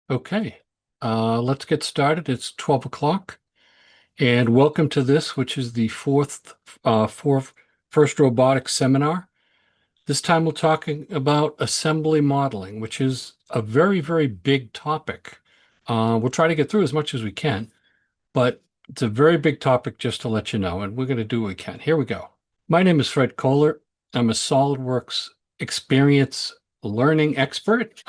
Okay, let's get started. It's 12 o'clock, and welcome to this, which is the fourth FIRST Robotics seminar. This time we're talking about assembly modeling, which is a very, very big topic. We'll try to get through as much as we can, but it's a very big topic just to let you know, and we're going to do what we can. Here we go. My name is Fred Kohler. I'm a SolidWorks experience learning expert.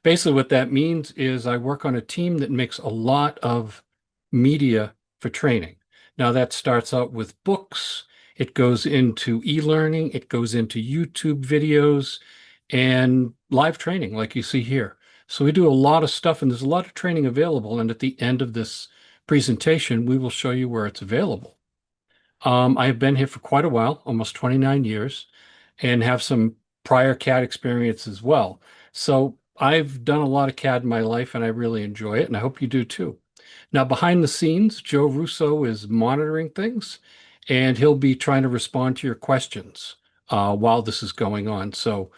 Basically, what that means is I work on a team that makes a lot of media for training. Now, that starts out with books, it goes into e-learning, it goes into YouTube videos, and live training, like you see here. So we do a lot of stuff, and there's a lot of training available. And at the end of this presentation, we will show you where it's available. I have been here for quite a while, almost 29 years, and have some prior CAD experience as well. So I've done a lot of CAD in my life, and I really enjoy it, and I hope you do too. Now, behind the scenes, Joe Russo is monitoring things, and he'll be trying to respond to your questions while this is going on. So,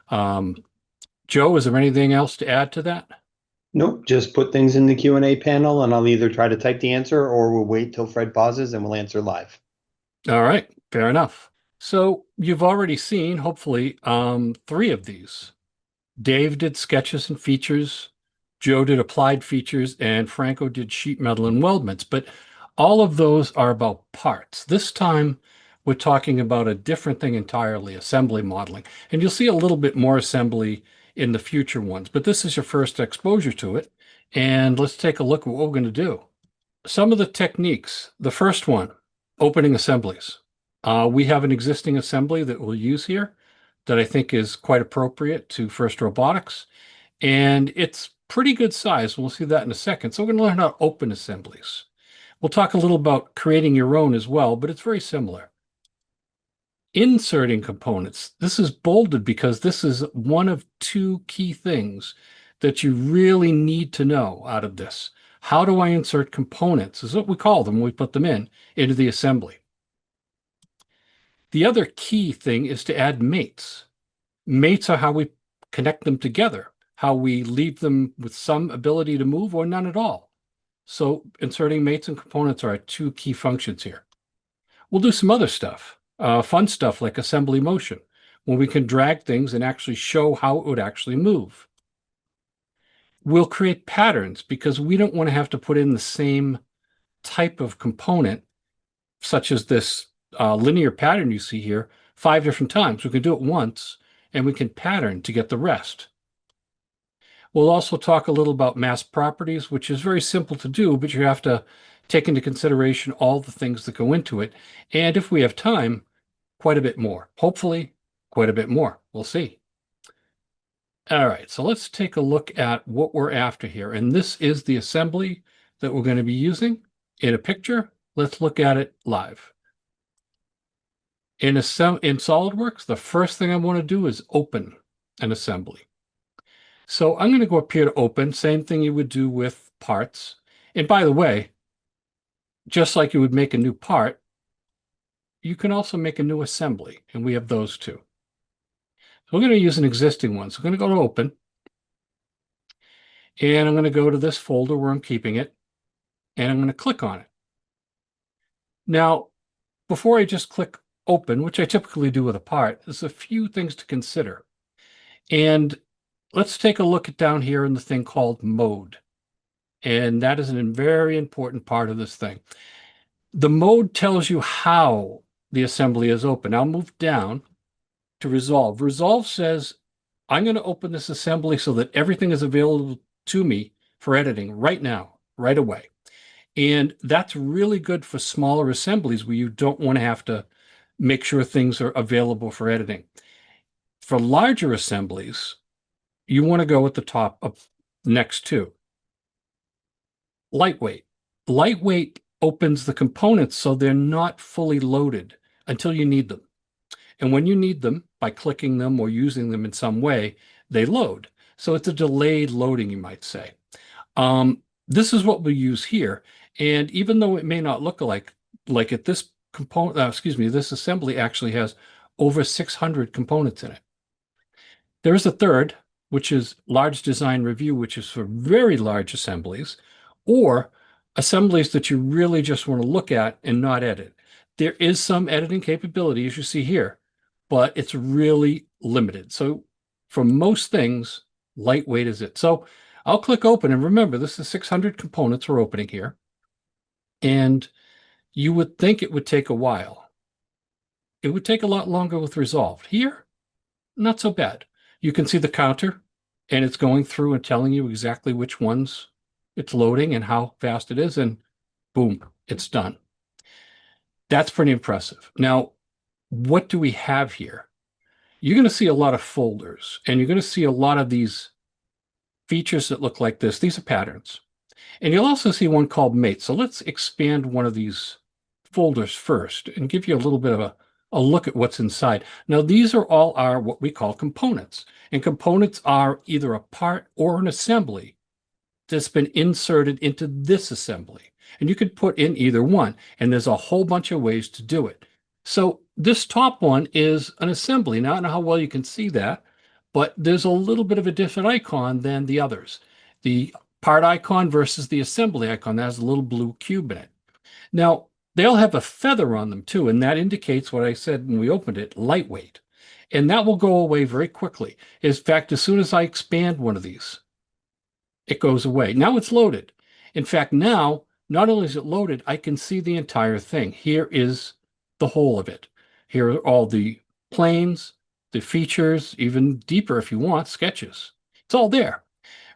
um, Joe, is there anything else to add to that? Nope, just put things in the Q&A panel and I'll either try to type the answer or we'll wait till Fred pauses and we'll answer live. All right, fair enough. So you've already seen, hopefully, three of these. Dave did sketches and features, Joe did applied features, and Franco did sheet metal and weldments. But all of those are about parts. This time, we're talking about a different thing entirely, assembly modeling. And you'll see a little bit more assembly in the future ones, but this is your first exposure to it. And let's take a look at what we're going to do. Some of the techniques. The first one, opening assemblies. We have an existing assembly that we'll use here that I think is quite appropriate to FIRST Robotics. And it's pretty good size. We'll see that in a second. So we're going to learn how to open assemblies. We'll talk a little about creating your own as well, but it's very similar. Inserting components. This is bolded because this is one of two key things that you really need to know out of this. How do I insert components, is what we call them when we put them into the assembly. The other key thing is to add mates. Mates are how we connect them together, how we leave them with some ability to move or none at all. So inserting mates and components are our two key functions here. We'll do some other stuff, fun stuff like assembly motion, when we can drag things and actually show how it would actually move. We'll create patterns because we don't want to have to put in the same type of component, such as this linear pattern you see here, 5 different times. We can do it once, and we can pattern to get the rest. We'll also talk a little about mass properties, which is very simple to do, but you have to take into consideration all the things that go into it. And if we have time, quite a bit more. Hopefully, quite a bit more. We'll see. All right, so let's take a look at what we're after here. And this is the assembly that we're going to be using in a picture. Let's look at it live. In SolidWorks, the first thing I want to do is open an assembly. So I'm going to go up here to open, same thing you would do with parts. And by the way, just like you would make a new part, you can also make a new assembly, and we have those too. So we're going to use an existing one. So I'm going to go to open, and I'm going to go to this folder where I'm keeping it, and I'm going to click on it. Now, before I just click open, which I typically do with a part, there's a few things to consider. And let's take a look at down here in the thing called mode. And that is a very important part of this thing. The mode tells you how the assembly is open. I'll move down to resolve. Resolve says, I'm going to open this assembly so that everything is available to me for editing right now, right away. And that's really good for smaller assemblies where you don't want to have to make sure things are available for editing. For larger assemblies, you want to go at the top of next to. Lightweight. Lightweight opens the components so they're not fully loaded until you need them. And when you need them, by clicking them or using them in some way, they load. So it's a delayed loading, you might say. This is what we use here. And even though it may not look like it, this this assembly actually has over 600 components in it. There is a third, which is large design review, which is for very large assemblies, or assemblies that you really just want to look at and not edit. There is some editing capability, as you see here, but it's really limited. So for most things, lightweight is it. So I'll click open, and remember, this is 600 components we're opening here. And you would think it would take a while. It would take a lot longer with Resolve. Here, not so bad. You can see the counter, and it's going through and telling you exactly which ones it's loading and how fast it is, and boom, it's done. That's pretty impressive. Now, what do we have here? You're going to see a lot of folders, and you're going to see a lot of these features that look like this. These are patterns. And you'll also see one called Mate. So let's expand one of these folders first and give you a little bit of a look at what's inside. Now, these are all our what we call components. And components are either a part or an assembly that's been inserted into this assembly. And you could put in either one. And there's a whole bunch of ways to do it. So this top one is an assembly. Now, I don't know how well you can see that, but there's a little bit of a different icon than the others. The part icon versus the assembly icon that has a little blue cube in it. Now, they'll have a feather on them too, and that indicates what I said when we opened it, lightweight. And that will go away very quickly. In fact, as soon as I expand one of these, it goes away. Now it's loaded. In fact, now, not only is it loaded, I can see the entire thing. Here is the whole of it. Here are all the planes, the features, even deeper if you want, sketches. It's all there.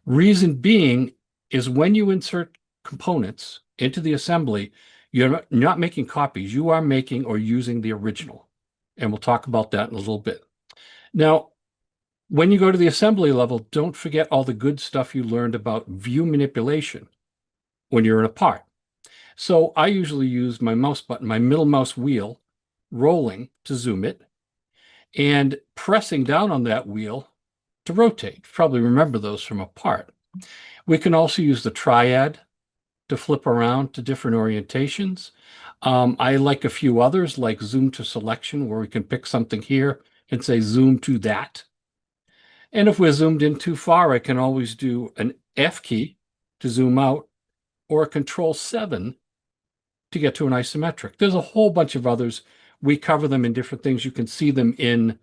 Reason being is when you insert components into the assembly, you're not making copies. You are making or using the original. And we'll talk about that in a little bit. Now, when you go to the assembly level, don't forget all the good stuff you learned about view manipulation when you're in a part. So I usually use my mouse button, my middle mouse wheel, rolling to zoom it, and pressing down on that wheel to rotate. You probably remember those from a part. We can also use the triad to flip around to different orientations. I like a few others, like zoom to selection, where we can pick something here and say zoom to that. And if we're zoomed in too far, I can always do an F key to zoom out, or a Control-7 to get to an isometric. There's a whole bunch of others. We cover them in different things. You can see them in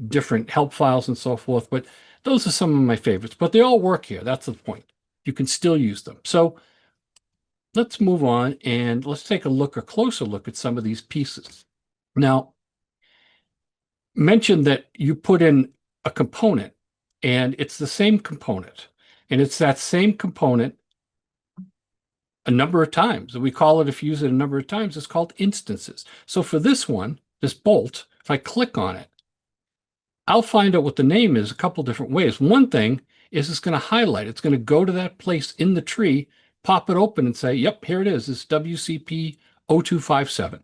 different help files and so forth, but those are some of my favorites. But they all work here. That's the point. You can still use them. So let's move on and let's take a closer look at some of these pieces. Now, mention that you put in a component and it's the same component, and it's that same component a number of times. We call it, if you use it a number of times, it's called instances. So for this one, this bolt, if I click on it, I'll find out what the name is a couple different ways. One thing is it's going to highlight. It's going to go to that place in the tree, pop it open and say, yep, here it is. It's WCP 0257.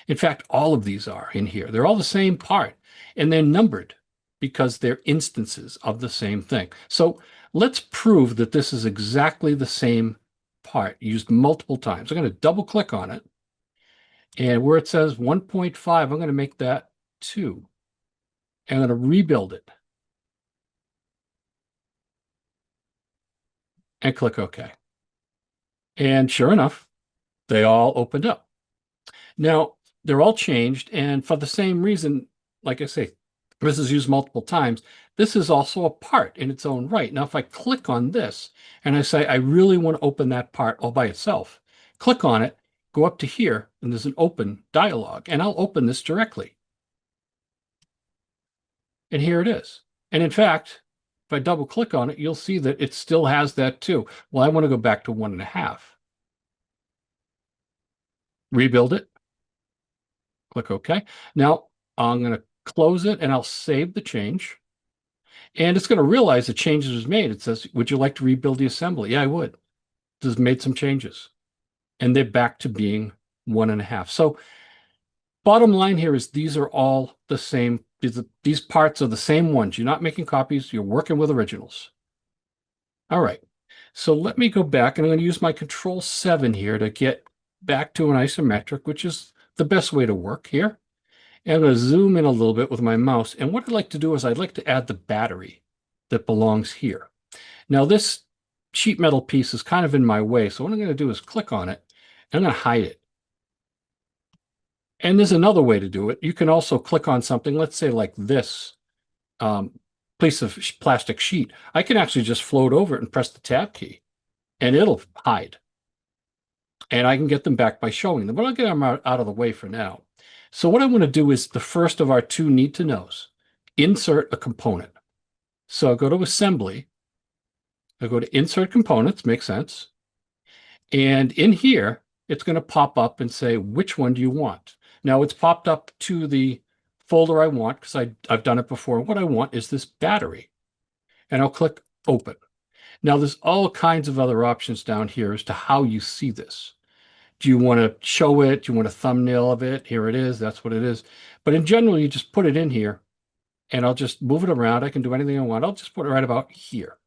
In fact, all of these are in here. They're all the same part, and they're numbered because they're instances of the same thing. So let's prove that this is exactly the same part used multiple times. I'm going to double click on it, and where it says 1.5, I'm going to make that 2. I'm going to rebuild it and click OK. And sure enough, they all opened up. Now, they're all changed, and for the same reason, like I say, this is used multiple times. This is also a part in its own right. Now, if I click on this and I say, I really want to open that part all by itself, click on it, go up to here, and there's an open dialog, and I'll open this directly. And here it is. And in fact, if I double click on it, you'll see that it still has that too. Well, I want to go back to 1.5. Rebuild it. Click OK. Now, I'm going to close it, and I'll save the change. And it's going to realize the changes was made. It says, would you like to rebuild the assembly? Yeah, I would. Just made some changes. And they're back to being 1.5. So bottom line here is these are all the same. These parts are the same ones. You're not making copies. You're working with originals. All right. So let me go back, and I'm going to use my Control-7 here to get back to an isometric, which is the best way to work here. And I'm going to zoom in a little bit with my mouse. And what I'd like to do is I'd like to add the battery that belongs here. Now this sheet metal piece is kind of in my way, so what I'm going to do is click on it, and I'm going to hide it. And there's another way to do it. You can also click on something, let's say like this piece of plastic sheet. I can actually just float over it and press the tab key, and it'll hide. And I can get them back by showing them, but I'll get them out of the way for now. So what I want to do is the first of our two need to knows, insert a component. So I'll go to assembly, I'll go to insert components, makes sense. And in here, it's going to pop up and say, which one do you want? Now it's popped up to the folder I want because I've done it before. What I want is this battery. And I'll click open. Now there's all kinds of other options down here as to how you see this. Do you want to show it? Do you want a thumbnail of it? Here it is. That's what it is. But in general, you just put it in here and I'll just move it around. I can do anything I want. I'll just put it right about here.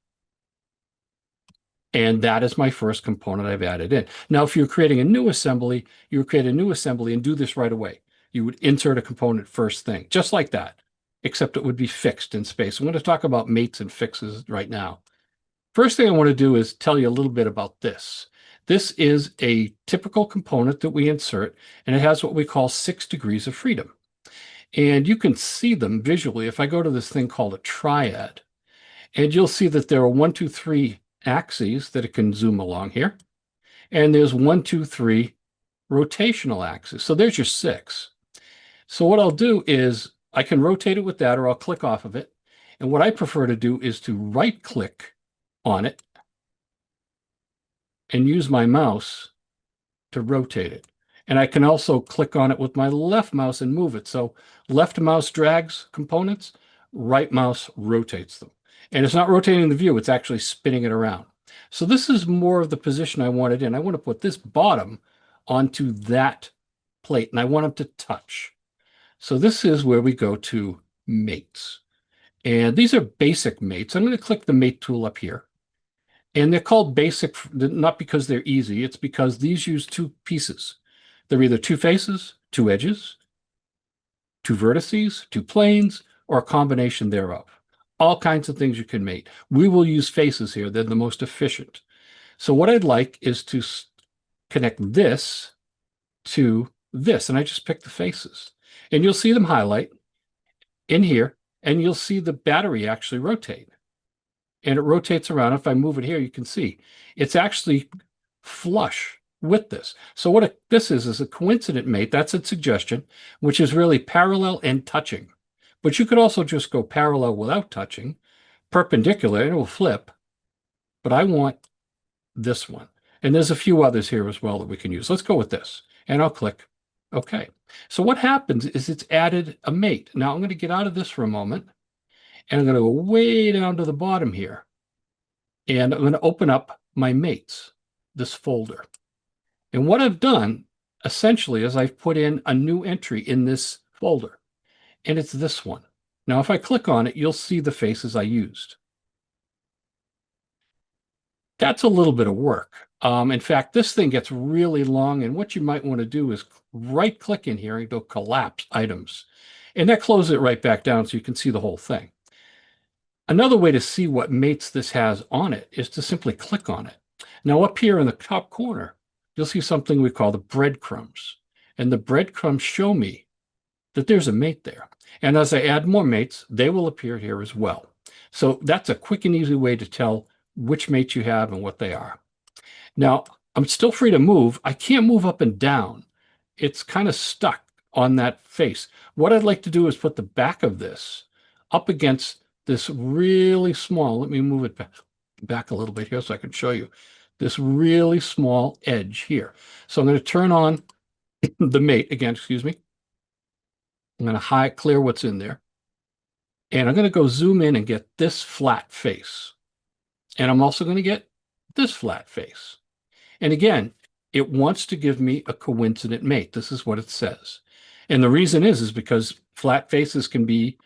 And that is my first component I've added in. Now, if you're creating a new assembly, you would create a new assembly and do this right away. You would insert a component first thing, just like that, except it would be fixed in space. I'm going to talk about mates and fixes right now. First thing I want to do is tell you a little bit about this. This is a typical component that we insert, and it has what we call 6 degrees of freedom. And you can see them visually if I go to this thing called a triad. And you'll see that there are 1, 2, 3 axes that it can zoom along here. And there's 1, 2, 3 rotational axes. So there's your 6. So what I'll do is I can rotate it with that, or I'll click off of it. And what I prefer to do is to right-click on it and use my mouse to rotate it. And I can also click on it with my left mouse and move it. So left mouse drags components, right mouse rotates them. And it's not rotating the view, it's actually spinning it around. So this is more of the position I want it in. I want to put this bottom onto that plate, and I want them to touch. So this is where we go to mates. And these are basic mates. I'm going to click the mate tool up here. And they're called basic, not because they're easy, it's because these use 2 pieces. They're either 2 faces, 2 edges, 2 vertices, 2 planes, or a combination thereof. All kinds of things you can mate. We will use faces here. They're the most efficient. So what I'd like is to connect this to this. And I just pick the faces. And you'll see them highlight in here, and you'll see the battery actually rotate. And it rotates around. If I move it here, you can see it's actually flush with this. So what this is a coincident mate. That's its suggestion, which is really parallel and touching. But you could also just go parallel without touching, perpendicular, and it will flip. But I want this one. And there's a few others here as well that we can use. Let's go with this. And I'll click OK. So what happens is it's added a mate. Now I'm going to get out of this for a moment. And I'm going to go way down to the bottom here. And I'm going to open up my mates, this folder. And what I've done, essentially, is I've put in a new entry in this folder. And it's this one. Now, if I click on it, you'll see the faces I used. That's a little bit of work. In fact, this thing gets really long. And what you might want to do is right-click in here and go collapse items. And that closes it right back down so you can see the whole thing. Another way to see what mates this has on it is to simply click on it. Now up here in the top corner, you'll see something we call the breadcrumbs. And the breadcrumbs show me that there's a mate there. And as I add more mates, they will appear here as well. So that's a quick and easy way to tell which mates you have and what they are. Now, I'm still free to move. I can't move up and down. It's kind of stuck on that face. What I'd like to do is put the back of this up against this really small, let me move it back a little bit here so I can show you, this really small edge here. So I'm going to turn on the mate again, excuse me. I'm going to clear what's in there. And I'm going to go zoom in and get this flat face. And I'm also going to get this flat face. And again, it wants to give me a coincident mate. This is what it says. And the reason is because flat faces can be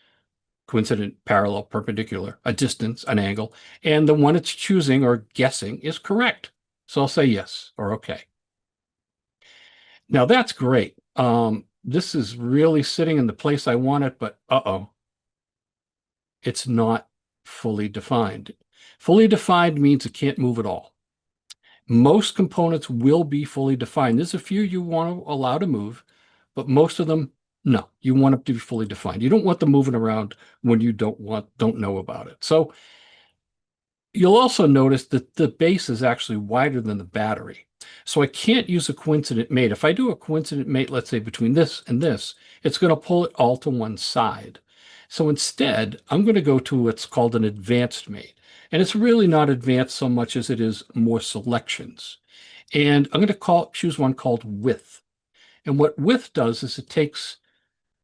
coincident, parallel, perpendicular, a distance, an angle, and the one it's choosing or guessing is correct. So I'll say yes or okay. Now that's great. This is really sitting in the place I want it, but it's not fully defined. Fully defined means it can't move at all. Most components will be fully defined. There's a few you want to allow to move, but most of them, no, you want them to be fully defined. You don't want them moving around when you don't know about it. So you'll also notice that the base is actually wider than the battery. So I can't use a coincident mate. If I do a coincident mate, let's say between this and this, it's going to pull it all to one side. So instead, I'm going to go to what's called an advanced mate. And it's really not advanced so much as it is more selections. And I'm going to choose one called width. And what width does is it takes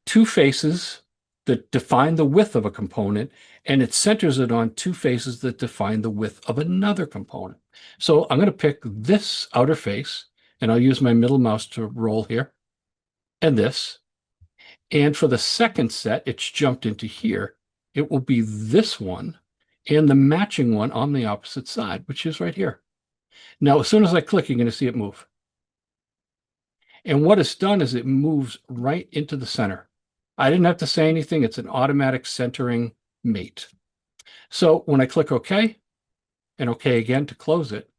two faces that define the width of a component, and it centers it on two faces that define the width of another component. So I'm going to pick this outer face, and I'll use my middle mouse to roll here, and this. And for the second set, it's jumped into here. It will be this one and the matching one on the opposite side, which is right here. Now, as soon as I click, you're going to see it move. And what it's done is it moves right into the center. I didn't have to say anything. It's an automatic centering mate. So when I click OK, and OK again to close it,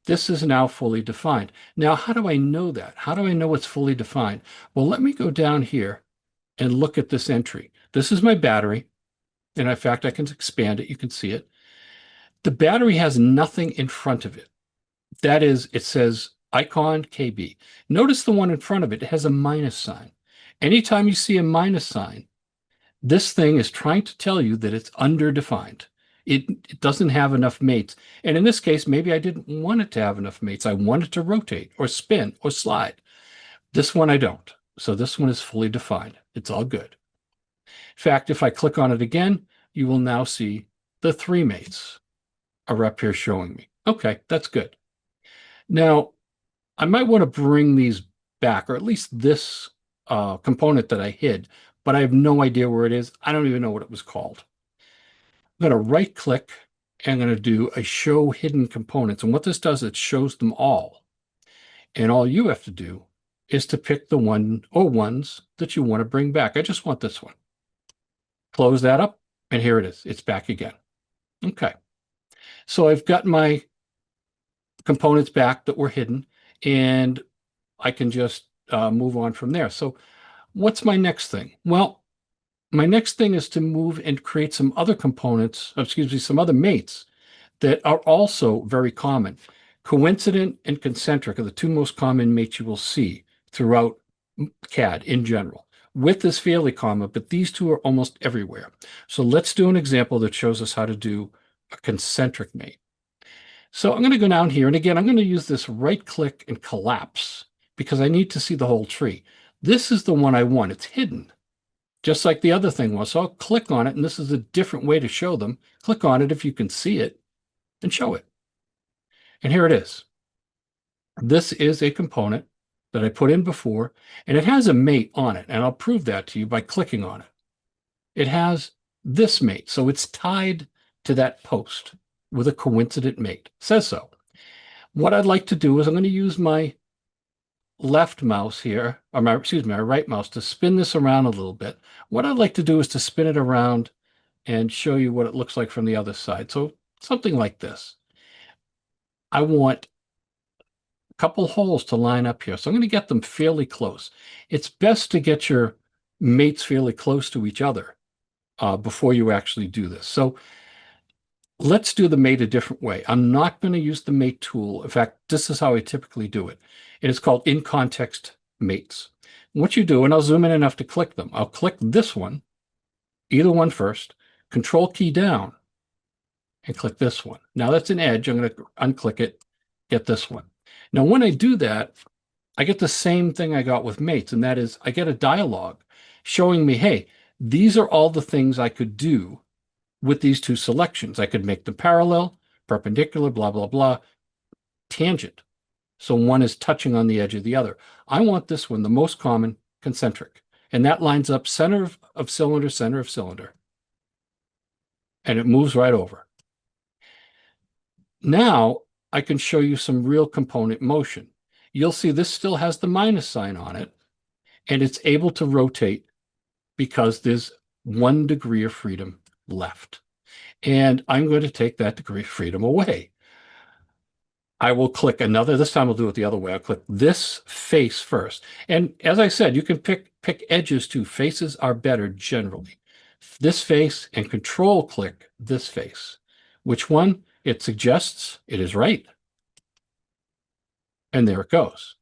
this is now fully defined. Now, how do I know that? How do I know it's fully defined? Well, let me go down here and look at this entry. This is my battery. And in fact, I can expand it. You can see it. The battery has nothing in front of it. That is, it says icon KB. Notice the one in front of it. It has a minus sign. Anytime you see a minus sign, this thing is trying to tell you that it's underdefined. It doesn't have enough mates. And in this case, maybe I didn't want it to have enough mates. I want it to rotate or spin or slide. This one I don't. So this one is fully defined. It's all good. In fact, if I click on it again, you will now see the three mates are up here showing me. Okay, that's good. Now, I might want to bring these back, or at least this component that I hid, but I have no idea where it is. I don't even know what it was called. I'm going to right click and I'm going to do a show hidden components. And what this does, it shows them all. And all you have to do is to pick the one or ones that you want to bring back. I just want this one. Close that up, and here it is. It's back again. Okay. So I've got my components back that were hidden, and I can just move on from there. So what's my next thing? Well, my next thing is to move and create some other components, some other mates that are also very common. Coincident and concentric are the two most common mates you will see throughout CAD in general. Width is fairly common, but these two are almost everywhere. So let's do an example that shows us how to do a concentric mate. So I'm going to go down here, and again, I'm going to use this right click and collapse because I need to see the whole tree. This is the one I want. It's hidden, just like the other thing was. So I'll click on it, and this is a different way to show them. Click on it if you can see it, and show it. And here it is. This is a component that I put in before, and it has a mate on it, and I'll prove that to you by clicking on it. It has this mate, so it's tied to that post with a coincident mate. It says so. What I'd like to do is I'm going to use my left mouse here, or my right mouse to spin this around a little bit. What I'd like to do is to spin it around and show you what it looks like from the other side. So something like this. I want a couple holes to line up here. So I'm going to get them fairly close. It's best to get your mates fairly close to each other before you actually do this. So let's do the mate a different way. I'm not going to use the mate tool. In fact, this is how I typically do it. And it's called in context mates. What you do, and I'll zoom in enough to click them. I'll click this one, either one first, control key down, and click this one. Now that's an edge. I'm going to unclick it, get this one. Now, when I do that, I get the same thing I got with mates, and that is I get a dialog showing me, hey, these are all the things I could do with these two selections. I could make them parallel, perpendicular, blah, blah, blah, tangent. So one is touching on the edge of the other. I want this one, the most common, concentric. And that lines up center of cylinder, center of cylinder. And it moves right over. Now I can show you some real component motion. You'll see this still has the minus sign on it, and it's able to rotate because there's 1 degree of freedom left. And I'm going to take that degree of freedom away. I will click another. This time I'll do it the other way. I'll click this face first. And as I said, you can pick edges too. Faces are better generally. This face and control click this face. Which one it suggests it is right. And there it goes.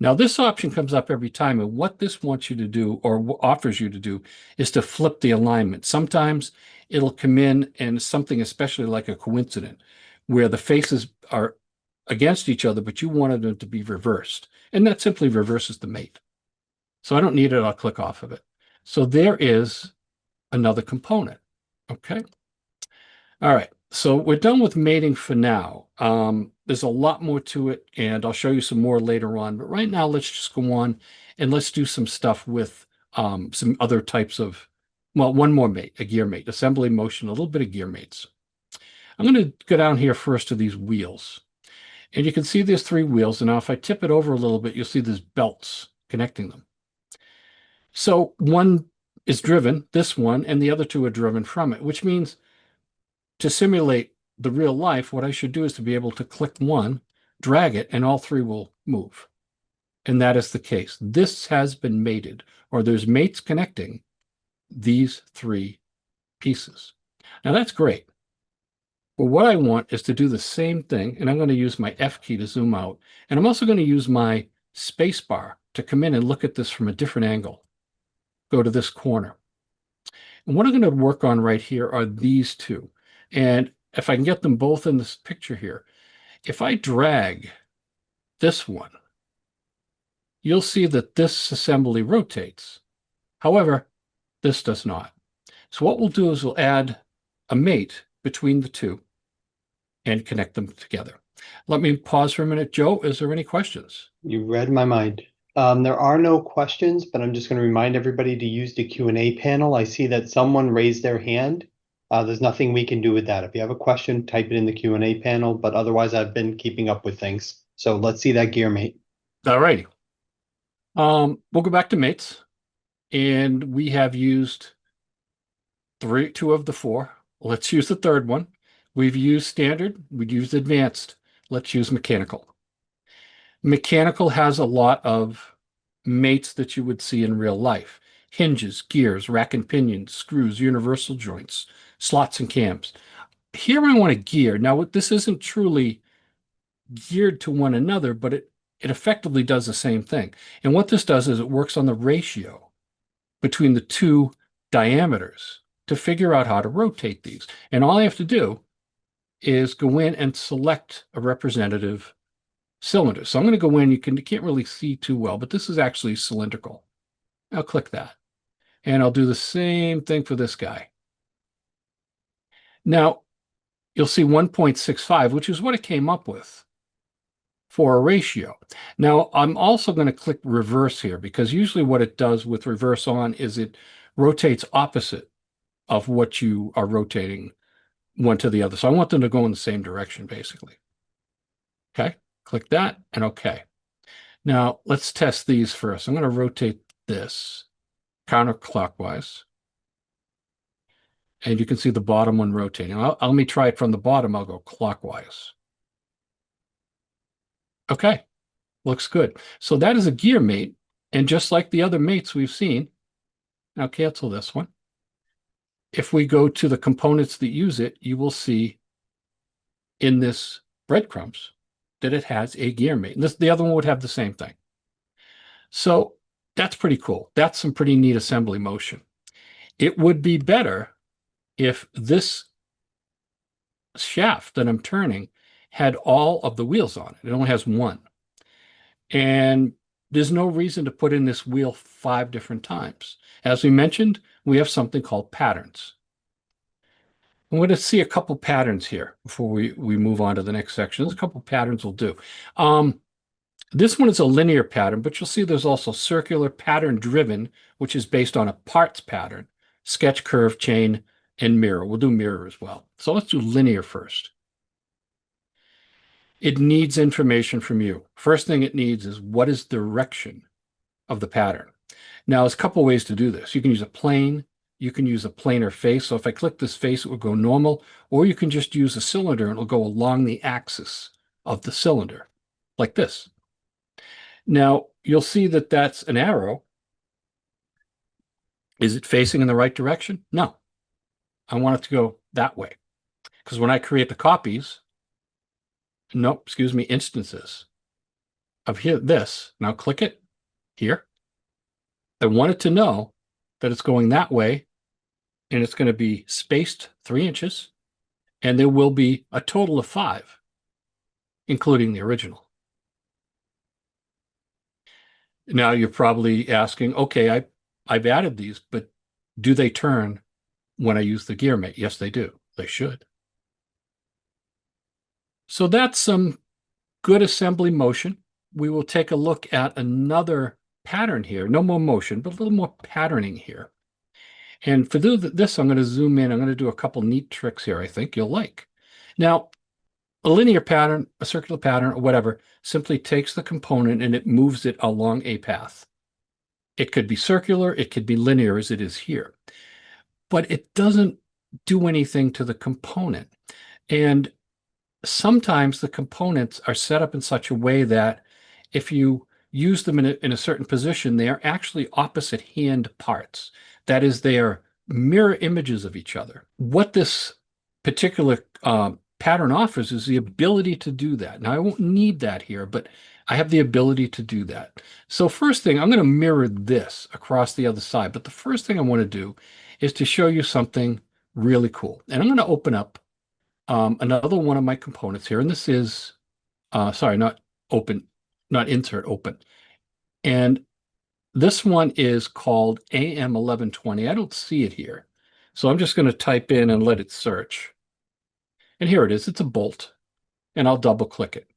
Now this option comes up every time, and what this wants you to do or offers you to do is to flip the alignment. Sometimes it'll come in and something especially like a coincidence where the faces are against each other, but you wanted them to be reversed. And that simply reverses the mate. So I don't need it, I'll click off of it. So there is another component. Okay. All right. So we're done with mating for now. There's a lot more to it, and I'll show you some more later on. But right now, let's just go on and let's do some stuff with some other types of, well, one more mate, a gear mate, assembly motion, a little bit of gear mates. I'm going to go down here first to these wheels. And you can see there's 3 wheels. And now if I tip it over a little bit, you'll see there's belts connecting them. So one is driven, this one, and the other 2 are driven from it, which means to simulate the real life, what I should do is to be able to click one, drag it, and all 3 will move. And that is the case. This has been mated, or there's mates connecting these 3 pieces. Now that's great. Well, what I want is to do the same thing, and I'm going to use my F key to zoom out. And I'm also going to use my space bar to come in and look at this from a different angle. Go to this corner. And what I'm going to work on right here are these 2. And if I can get them both in this picture here, if I drag this one, you'll see that this assembly rotates. However, this does not. So what we'll do is we'll add a mate between the 2 and connect them together. Let me pause for a minute. Joe, is there any questions? You read my mind. There are no questions, but I'm just going to remind everybody to use the Q&A panel. I see that someone raised their hand. There's nothing we can do with that. If you have a question, type it in the Q&A panel, but otherwise I've been keeping up with things. So let's see that gear mate. All righty. We'll go back to mates, and we have used 2 of the 4. Let's use the third one. We've used standard, we've used advanced. Let's use mechanical. Mechanical has a lot of mates that you would see in real life. Hinges, gears, rack and pinions, screws, universal joints, slots and cams. Here I want a gear. Now, this isn't truly geared to one another, but it effectively does the same thing. And what this does is it works on the ratio between the 2 diameters to figure out how to rotate these. And all I have to do is go in and select a representative cylinder. So I'm going to go in, you can't really see too well, but this is actually cylindrical. I'll click that. And I'll do the same thing for this guy. Now, you'll see 1.65, which is what it came up with for a ratio. Now, I'm also going to click reverse here, because usually what it does with reverse on is it rotates opposite of what you are rotating one to the other. So I want them to go in the same direction, basically. Okay, click that and okay. Now let's test these first. I'm going to rotate this counterclockwise. And you can see the bottom one rotating. Let me try it from the bottom. I'll go clockwise. Okay, looks good. So that is a gear mate. And just like the other mates we've seen, now cancel this one. If we go to the components that use it, you will see in this breadcrumbs that it has a gear mate. And the other one would have the same thing. So that's pretty cool. That's some pretty neat assembly motion. It would be better if this shaft that I'm turning had all of the wheels on it. It only has 1. And there's no reason to put in this wheel 5 different times. As we mentioned, we have something called patterns. I'm going to see a couple patterns here before we move on to the next section. There's a couple patterns we'll do. This one is a linear pattern, but you'll see there's also circular, pattern driven, which is based on a parts pattern, sketch, curve, chain, and mirror. We'll do mirror as well. So let's do linear first. It needs information from you. First thing it needs is what is the direction of the pattern. Now, there's a couple ways to do this. You can use a plane, You can use a planar face. So if I click this face, it will go normal, or you can just use a cylinder and it'll go along the axis of the cylinder like this. Now you'll see that that's an arrow. Is it facing in the right direction? No, I want it to go that way. Because when I create the copies, no, excuse me, instances of here, this, now click it here. I want it to know that it's going that way, and it's going to be spaced 3 inches, and there will be a total of 5, including the original. Now you're probably asking, okay, I've added these, but do they turn when I use the gear mate? Yes, they do. They should. So that's some good assembly motion. We will take a look at another pattern here. No more motion, but a little more patterning here. And for this, I'm going to zoom in. I'm going to do a couple neat tricks here I think you'll like. Now, a linear pattern, a circular pattern, or whatever, simply takes the component and it moves it along a path. It could be circular, it could be linear as it is here. But it doesn't do anything to the component. And sometimes the components are set up in such a way that if you use them in a certain position, they are actually opposite hand parts. That is, they are mirror images of each other. What this particular pattern offers is the ability to do that. Now, I won't need that here, but I have the ability to do that. So first thing, I'm going to mirror this across the other side. But the first thing I want to do is to show you something really cool. And I'm going to open up another one of my components here. And this is, sorry, not open, not insert, open. And this one is called AM1120. I don't see it here. So I'm just going to type in and let it search. And here it is. It's a bolt. And I'll double click it.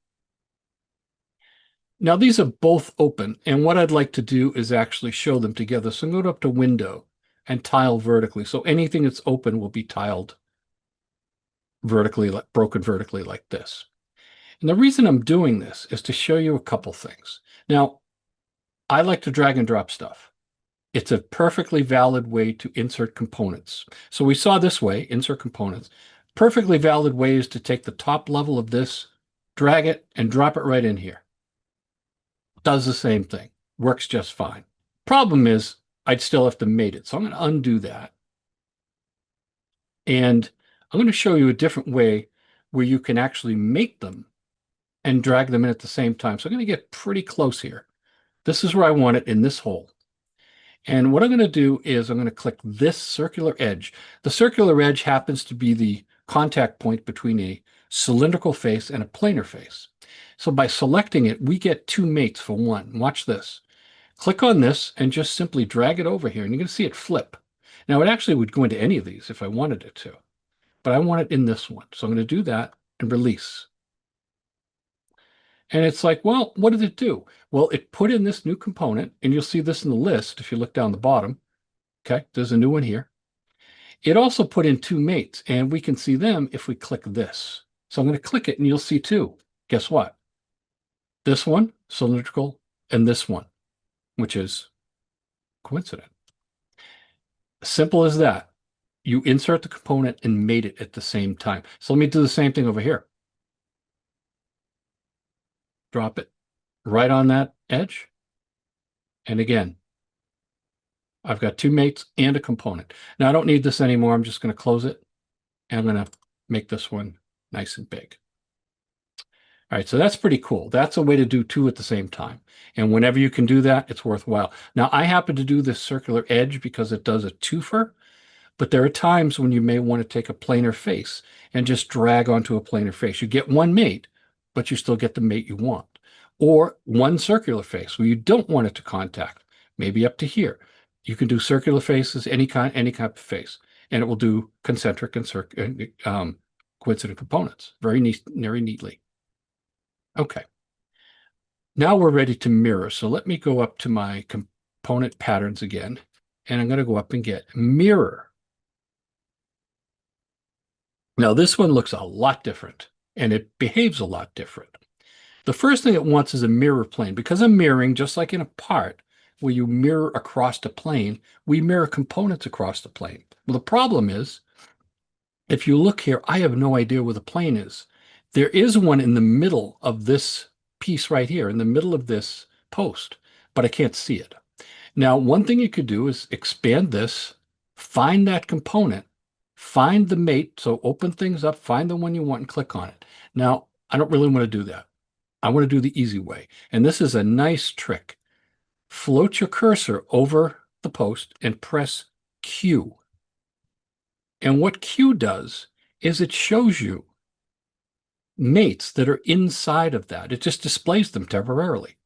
Now these are both open. And what I'd like to do is actually show them together. So I'm going to go up to Window and tile vertically. So anything that's open will be tiled vertically, broken vertically like this. And the reason I'm doing this is to show you a couple things. Now, I like to drag and drop stuff. It's a perfectly valid way to insert components. So we saw this way, insert components. Perfectly valid way is to take the top level of this, drag it, and drop it right in here. Does the same thing. Works just fine. Problem is, I'd still have to mate it. So I'm going to undo that. And I'm going to show you a different way where you can actually mate them and drag them in at the same time. So I'm going to get pretty close here. This is where I want it, in this hole. And what I'm going to do is I'm going to click this circular edge. The circular edge happens to be the contact point between a cylindrical face and a planar face. So by selecting it, we get 2 mates for one. Watch this. Click on this and just simply drag it over here, and you're going to see it flip. Now, it actually would go into any of these if I wanted it to, but I want it in this one. So I'm going to do that and release. And it's like, well, what did it do? Well, it put in this new component, and you'll see this in the list if you look down the bottom. Okay, there's a new one here. It also put in 2 mates, and we can see them if we click this. So I'm going to click it, and you'll see 2. Guess what? This one, cylindrical, and this one, which is coincident. Simple as that. You insert the component and mate it at the same time. So let me do the same thing over here. Drop it right on that edge. And again, I've got 2 mates and a component. Now I don't need this anymore. I'm just going to close it. And I'm going to make this one nice and big. All right, so that's pretty cool. That's a way to do 2 at the same time. And whenever you can do that, it's worthwhile. Now, I happen to do this circular edge because it does a twofer, but there are times when you may want to take a planar face and just drag onto a planar face. You get 1 mate, but you still get the mate you want. Or 1 circular face where you don't want it to contact, maybe up to here. You can do circular faces, any kind of face, and it will do concentric and coincident components very neatly. Okay. Now we're ready to mirror. So let me go up to my component patterns again, and I'm going to go up and get mirror. Now this one looks a lot different, and it behaves a lot different. The first thing it wants is a mirror plane. Because I'm mirroring, just like in a part, where you mirror across the plane. We mirror components across the plane. Well, the problem is, if you look here, I have no idea where the plane is. There is one in the middle of this piece right here, in the middle of this post, but I can't see it. Now, one thing you could do is expand this, find that component, find the mate. So open things up, find the one you want and click on it. Now, I don't really want to do that. I want to do the easy way. And this is a nice trick. Float your cursor over the post and press Q. And what Q does is it shows you mates that are inside of that. It just displays them temporarily.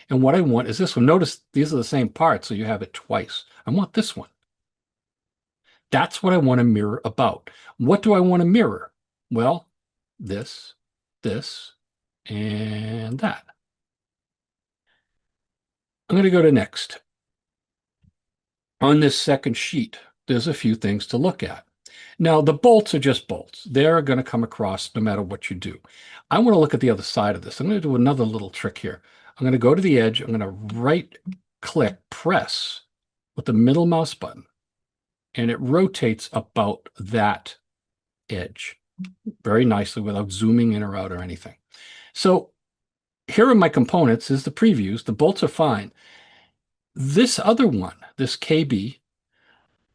And what I want is this one. Notice these are the same parts, so you have it twice. I want this one. That's what I want to mirror about. What do I want to mirror? Well, this, and that. I'm going to go to next. On this second sheet, there's a few things to look at. Now, the bolts are just bolts. They're going to come across no matter what you do. I want to look at the other side of this. I'm going to do another little trick here. I'm going to go to the edge. I'm going to right-click, press with the middle mouse button, and it rotates about that edge very nicely without zooming in or out or anything. So here are my components. Is the previews. The bolts are fine. This other one, this KB,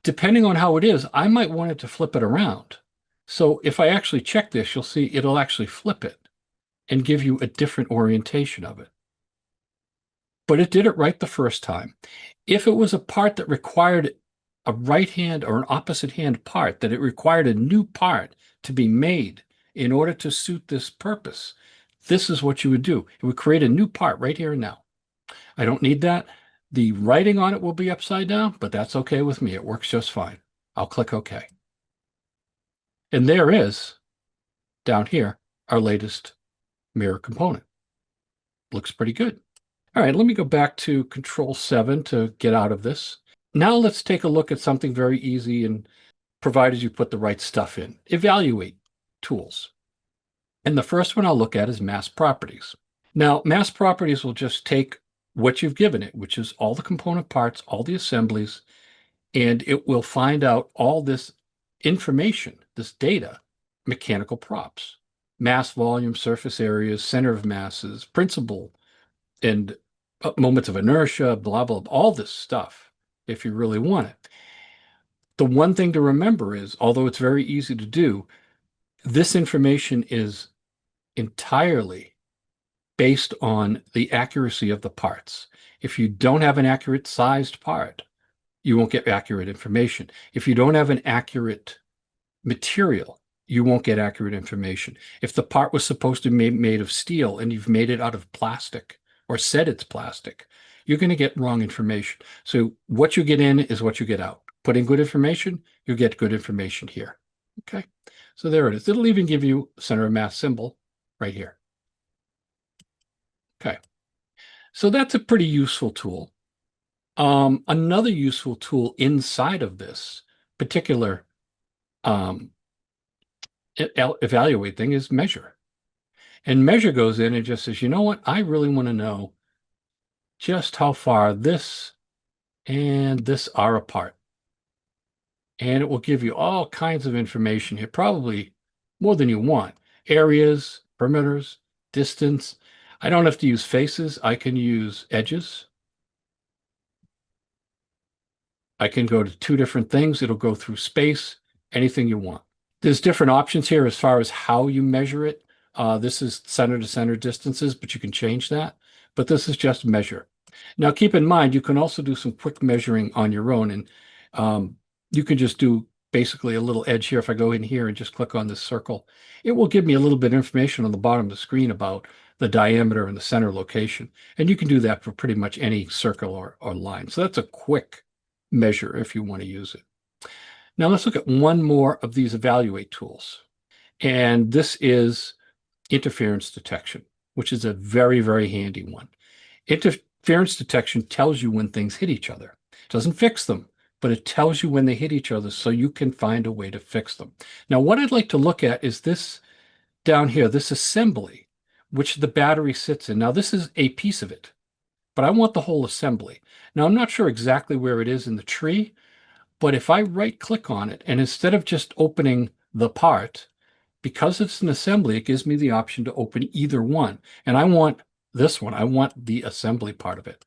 depending on how it is, I might want it to flip it around. So if I actually check this, you'll see it'll actually flip it and give you a different orientation of it. But it did it right the first time. If it was a part that required a right hand or an opposite hand part, that it required a new part to be made in order to suit this purpose, this is what you would do. It would create a new part right here and now. I don't need that. The writing on it will be upside down, but that's okay with me. It works just fine. I'll click OK. And there is, down here, our latest mirror component. Looks pretty good. All right, let me go back to Control-7 to get out of this. Now let's take a look at something very easy, and provided you put the right stuff in. Evaluate tools. And the first one I'll look at is mass properties. Now, mass properties will just take what you've given it, which is all the component parts, all the assemblies, and it will find out all this information, this data, mechanical props, mass, volume, surface areas, center of masses, principal, and moments of inertia, blah, blah, all this stuff, if you really want it. The one thing to remember is, although it's very easy to do, this information is entirely based on the accuracy of the parts. If you don't have an accurate sized part, you won't get accurate information. If you don't have an accurate material, you won't get accurate information. If the part was supposed to be made of steel and you've made it out of plastic or said it's plastic, you're going to get wrong information. So what you get in is what you get out. Put in good information, you get good information here. Okay, so there it is. It'll even give you center of mass symbol right here. Okay, so that's a pretty useful tool. Another useful tool inside of this particular evaluate thing is measure. And measure goes in and just says, you know what? I really want to know just how far this and this are apart. And it will give you all kinds of information here, probably more than you want. Areas, perimeters, distance. I don't have to use faces. I can use edges. I can go to two different things. It'll go through space, anything you want. There's different options here as far as how you measure it. This is center to center distances, but you can change that. But this is just measure. Now, keep in mind, you can also do some quick measuring on your own. And you can just do basically a little edge here. If I go in here and just click on this circle, it will give me a little bit of information on the bottom of the screen about the diameter and the center location. And you can do that for pretty much any circle or line. So that's a quick measure if you want to use it. Now let's look at one more of these evaluate tools. And this is interference detection, which is a very, very handy one. Interference detection tells you when things hit each other. It doesn't fix them, but it tells you when they hit each other so you can find a way to fix them. Now, what I'd like to look at is this down here, this assembly, which the battery sits in. Now, this is a piece of it, but I want the whole assembly. Now, I'm not sure exactly where it is in the tree, but if I right click on it and instead of just opening the part, because it's an assembly, it gives me the option to open either one. And I want this one. I want the assembly part of it.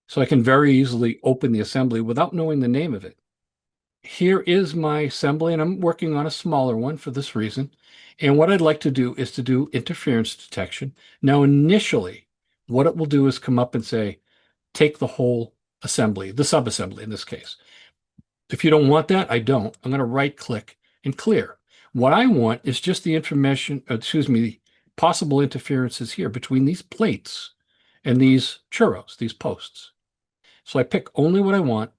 So I can very easily open the assembly without knowing the name of it. Here is my assembly, and I'm working on a smaller one for this reason. And what I'd like to do is to do interference detection. Now, initially, what it will do is come up and say, take the whole assembly, the subassembly in this case. If you don't want that, I don't. I'm going to right click and clear. What I want is just the information, the possible interferences here between these plates and these churros, these posts. So I pick only what I want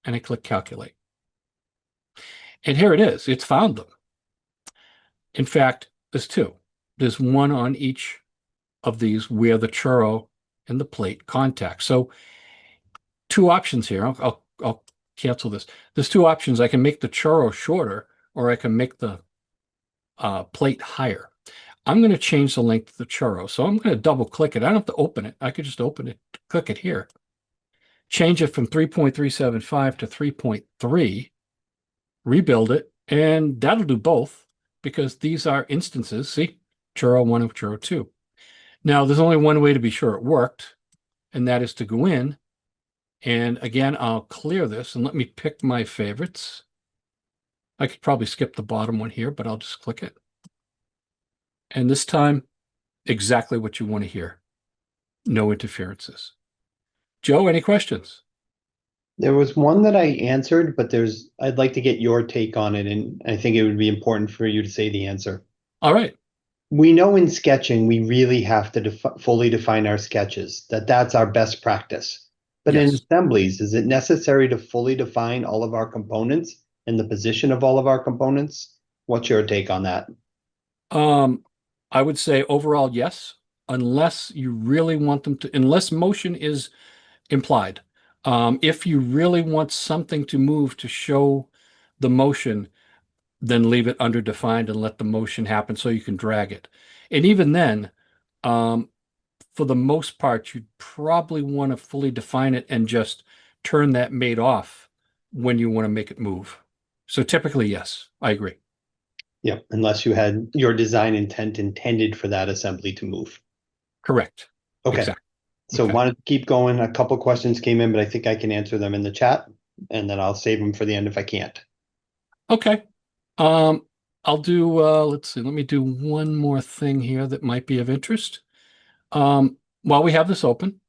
and I click calculate. And here it is. It's found them. In fact, there's two. There's one on each of these where the churro and the plate contact. So two options here. I'll cancel this. There's two options. I can make the churro shorter or I can make the plate higher. I'm going to change the length of the churro. So I'm going to double click it. I don't have to open it. I could just open it, click it here. Change it from 3.375 to 3.3, rebuild it, and that'll do both because these are instances. See, churro 1 and churro 2. Now, there's only one way to be sure it worked, and that is to go in. And again, I'll clear this and let me pick my favorites. I could probably skip the bottom one here, but I'll just click it. And this time, exactly what you want to hear. No interferences. Joe, any questions? There was one that I answered, but I'd like to get your take on it, and I think it would be important for you to say the answer. All right. We know in sketching, we really have to fully define our sketches, that's our best practice. But in Yes. assemblies, is it necessary to fully define all of our components and the position of all of our components? What's your take on that? I would say overall, yes, unless you really want them to, unless motion is implied. If you really want something to move to show the motion, then leave it underdefined and let the motion happen so you can drag it. And even then, for the most part, you'd probably want to fully define it and just turn that mate off when you want to make it move. So typically, yes, I agree. Yeah, unless you had your design intent intended for that assembly to move. Correct. Okay. Exactly. So Okay. want to keep going. A couple questions came in, but I think I can answer them in the chat, and then I'll save them for the end if I can't. Okay. I'll do, let's see, let me do one more thing here that might be of interest. While we have this open,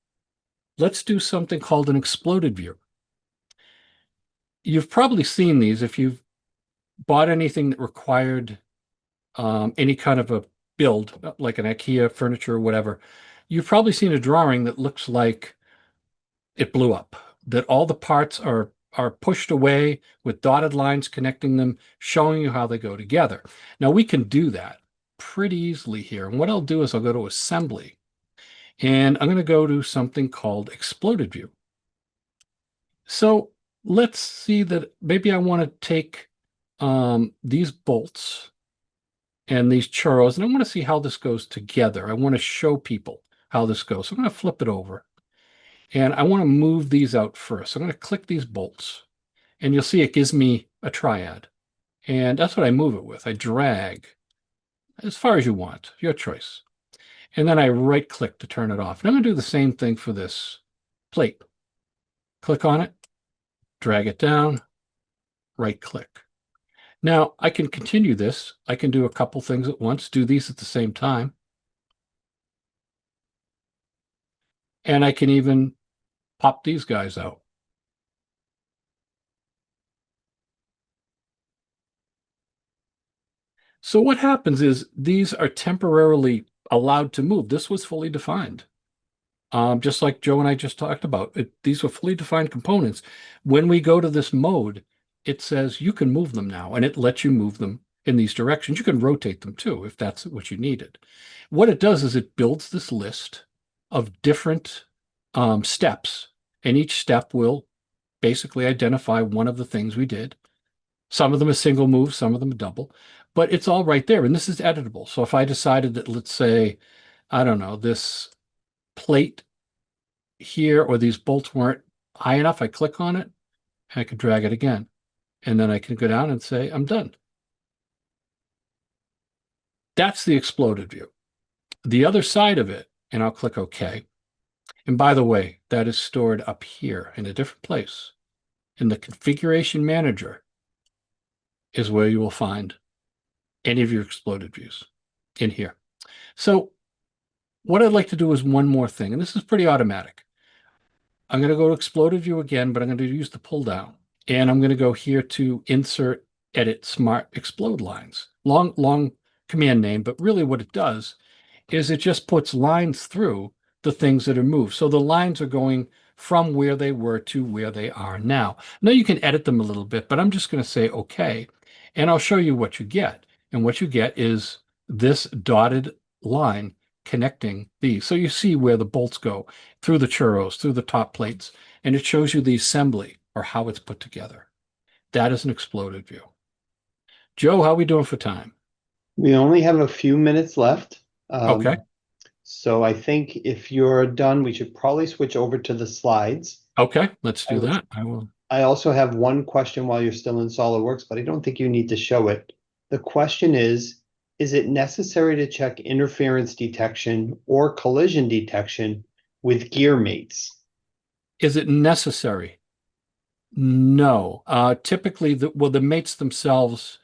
let's do something called an exploded view. You've probably seen these if you've bought anything that required any kind of a build, like an IKEA furniture or whatever. You've probably seen a drawing that looks like it blew up, that all the parts are pushed away with dotted lines connecting them, showing you how they go together. Now we can do that pretty easily here. And what I'll do is I'll go to assembly and I'm going to go to something called exploded view. So let's see that maybe I want to take these bolts and these churros, and I want to see how this goes together. I want to show people how this goes. So I'm going to flip it over. And I want to move these out first. So I'm going to click these bolts. And you'll see it gives me a triad. And that's what I move it with. I drag as far as you want, your choice. And then I right click to turn it off. And I'm going to do the same thing for this plate. Click on it, drag it down, right click. Now I can continue this. I can do a couple things at once, do these at the same time. And I can even pop these guys out. So what happens is these are temporarily allowed to move. This was fully defined. Just like Joe and I just talked about. These were fully defined components. When we go to this mode, it says you can move them now, and it lets you move them in these directions. You can rotate them too, if that's what you needed. What it does is it builds this list of different steps, and each step will basically identify one of the things we did. Some of them are single moves, some of them are double, but it's all right there. And this is editable. So if I decided that, let's say, I don't know, this plate here or these bolts weren't high enough, I click on it, and I can drag it again. And then I can go down and say, I'm done. That's the exploded view. The other side of it, and I'll click OK. And by the way, that is stored up here in a different place. In the configuration manager is where you will find any of your exploded views in here. So what I'd like to do is one more thing, and this is pretty automatic. I'm going to go to exploded view again, but I'm going to use the pull down. And I'm going to go here to insert, edit, smart explode lines. Long command name, but really what it does is it just puts lines through the things that are moved. So the lines are going from where they were to where they are now. Now you can edit them a little bit, but I'm just going to say OK, and I'll show you what you get. And what you get is this dotted line connecting these. So you see where the bolts go through the churros, through the top plates, and it shows you the assembly or how it's put together. That is an exploded view. Joe, how are we doing for time? We only have a few minutes left. Okay. So I think if you're done, we should probably switch over to the slides. Okay, let's do that. I will. I also have one question while you're still in SolidWorks, but I don't think you need to show it. The question is it necessary to check interference detection or collision detection with gear mates? Is it necessary? No. Typically, the mates themselves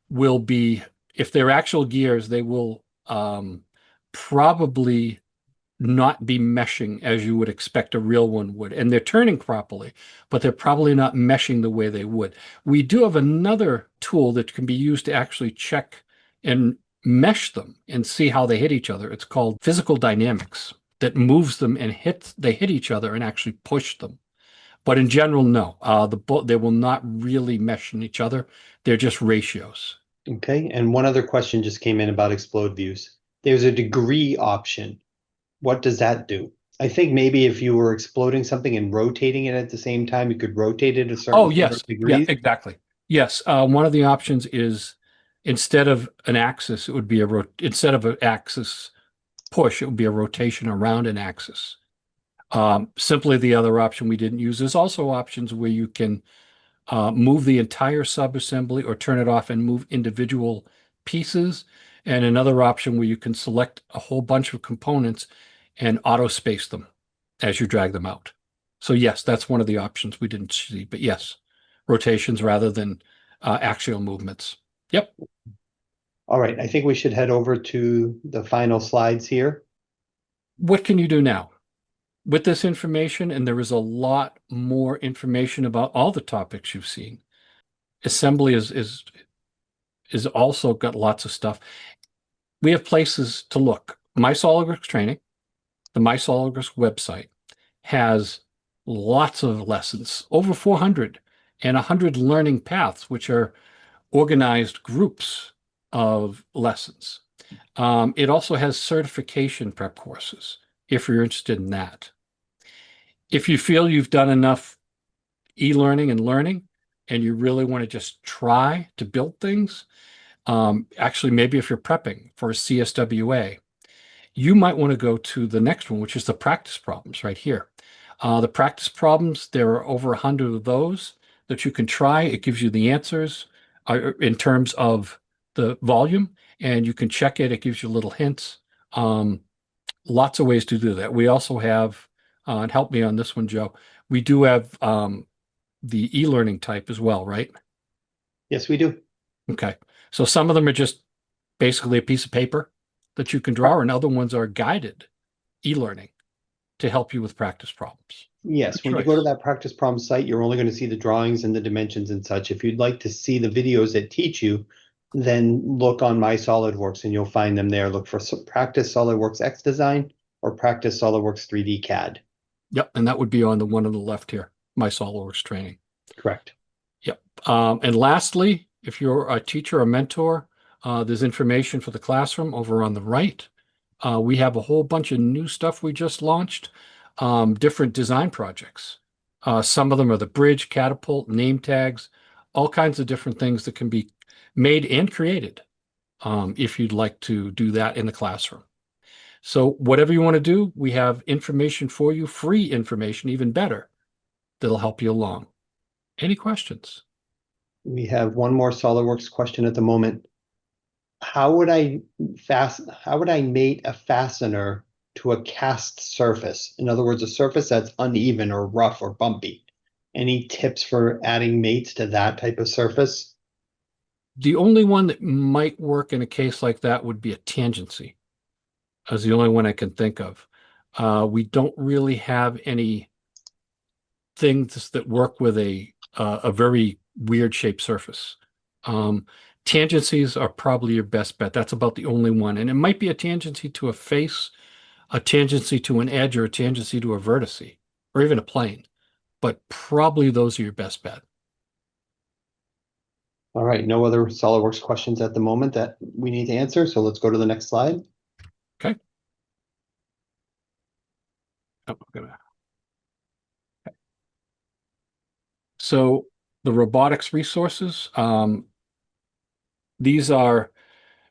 will be, if they're actual gears, they will probably not be meshing as you would expect a real one would. And they're turning properly, but they're probably not meshing the way they would. We do have another tool that can be used to actually check and mesh them and see how they hit each other. It's called physical dynamics that moves them and they hit each other and actually push them. But in general, no. They will not really mesh in each other. They're just ratios. Okay, and one other question just came in about explode views. There's a degree option. What does that do? I think maybe if you were exploding something and rotating it at the same time, you could rotate it a certain Oh, number yes. of degrees. Yeah, exactly. Yes. One of the options is instead of an axis, it would be instead of an axis push, it would be a rotation around an axis. Simply the other option we didn't use. There's also options where you can move the entire subassembly or turn it off and move individual pieces. And another option where you can select a whole bunch of components and auto space them as you drag them out. So yes, that's one of the options we didn't see, but yes, rotations rather than axial movements. Yep. All right, I think we should head over to the final slides here. What can you do now? With this information, and there is a lot more information about all the topics you've seen. Assembly is also got lots of stuff. We have places to look. My SolidWorks training, the My SolidWorks website has lots of lessons, over 400 and 100 learning paths, which are organized groups of lessons. It also has certification prep courses if you're interested in that. If you feel you've done enough e-learning and learning and you really want to just try to build things, actually, maybe if you're prepping for a CSWA, you might want to go to the next one, which is the practice problems right here. The practice problems, there are over 100 of those that you can try. It gives you the answers in terms of the volume, and you can check it. It gives you little hints. Lots of ways to do that. We also have, and help me on this one, Joe, we do have the e-learning type as well, right? Yes, we do. Okay. So some of them are just basically a piece of paper that you can draw, and other ones are guided e-learning to help you with practice problems. Yes, Good when you go to choice. that practice problem site, you're only going to see the drawings and the dimensions and such. If you'd like to see the videos that teach you, then look on My SolidWorks and you'll find them there. Look for practice SolidWorks X Design or practice SolidWorks 3D CAD. Yep. And that would be on the one on the left here, My SolidWorks training. Correct. Yep. And lastly, if you're a teacher or mentor, there's information for the classroom over on the right. We have a whole bunch of new stuff we just launched, different design projects. Some of them are the bridge, catapult, name tags, all kinds of different things that can be made and created if you'd like to do that in the classroom. So whatever you want to do, we have information for you, free information, even better, that'll help you along. Any questions? We have one more SolidWorks question at the moment. How would I mate a fastener to a cast surface? In other words, a surface that's uneven or rough or bumpy. Any tips for adding mates to that type of surface? The only one that might work in a case like that would be a tangency, as the only one I can think of. We don't really have any things that work with a very weird shaped surface. Tangencies are probably your best bet. That's about the only one. And it might be a tangency to a face, a tangency to an edge, or a tangency to a vertice, or even a plane. But probably those are your best bet. All right, no other SolidWorks questions at the moment that we need to answer, so let's go to the next slide. Okay. Oh, I'm gonna... okay. So the robotics resources, these are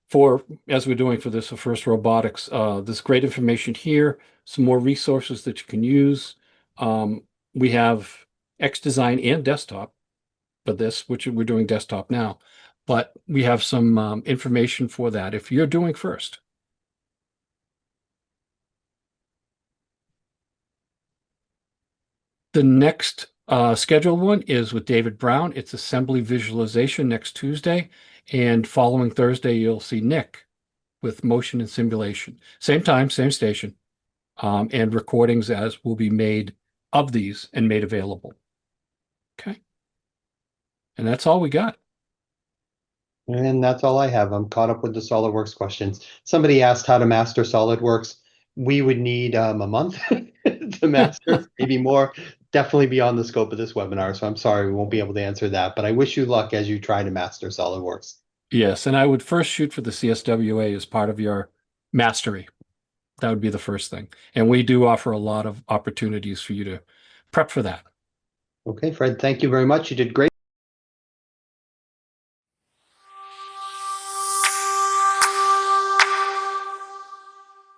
for, as we're doing for this, for FIRST Robotics, there's great information here, some more resources that you can use. We have XDesign and desktop for this, which we're doing desktop now, but we have some information for that if you're doing FIRST. The next scheduled one is with David Brown. It's assembly visualization next Tuesday. And following Thursday, you'll see Nick with motion and simulation. Same time, same station. And recordings as will be made of these and made available. Okay. And that's all we got. And that's all I have. I'm caught up with the SolidWorks questions. Somebody asked how to master SolidWorks. We would need a month to master, maybe more. Definitely beyond the scope of this webinar. So I'm sorry we won't be able to answer that. But I wish you luck as you try to master SolidWorks. Yes, and I would first shoot for the CSWA as part of your mastery. That would be the first thing. And we do offer a lot of opportunities for you to prep for that. Okay, Fred, thank you very much. You did great.